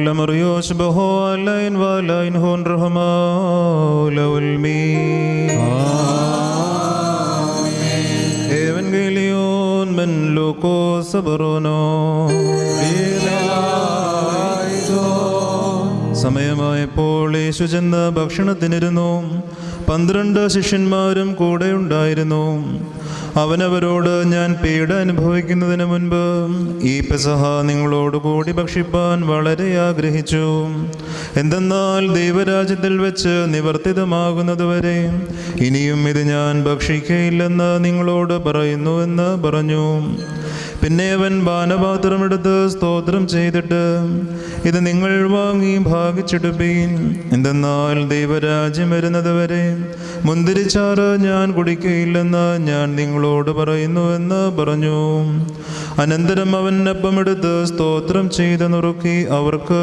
لمريوش بهو علين والين هون رحمة لولمي Evangelion men loko sabrono സമയമായപ്പോൾ യേശു ചെന്ന് ഭക്ഷണത്തിനിരുന്നു. 12 ശിഷ്യന്മാരും കൂടെ ഉണ്ടായിരുന്നു. അവനവരോട്, ഞാൻ പീഡ അനുഭവിക്കുന്നതിന് മുൻപ് ഈ പെസഹ നിങ്ങളോടുകൂടി ഭക്ഷിപ്പാൻ വളരെ ആഗ്രഹിച്ചു. എന്തെന്നാൽ ദൈവരാജ്യത്തിൽ വെച്ച് നിവർത്തിതമാകുന്നതുവരെ ഇനിയും ഇത് ഞാൻ ഭക്ഷിക്കയില്ലെന്ന് നിങ്ങളോട് പറയുന്നുവെന്ന് പറഞ്ഞു. പിന്നെ അവൻ പാനപാത്രമെടുത്ത് സ്തോത്രം ചെയ്തിട്ട്, ഇത് നിങ്ങൾ വാങ്ങി ഭാഗിച്ചെടുപ്പീൻ. എന്തെന്നാൽ ദൈവരാജ്യം വരുന്നതുവരെ മുന്തിരിച്ചാറ് ഞാൻ കുടിക്കയില്ലെന്ന് ഞാൻ നിങ്ങളോട് പറയുന്നുവെന്ന് പറഞ്ഞു. അനന്തരം അവൻ അപ്പമെടുത്ത് സ്തോത്രം ചെയ്ത് നുറുക്കി അവർക്ക്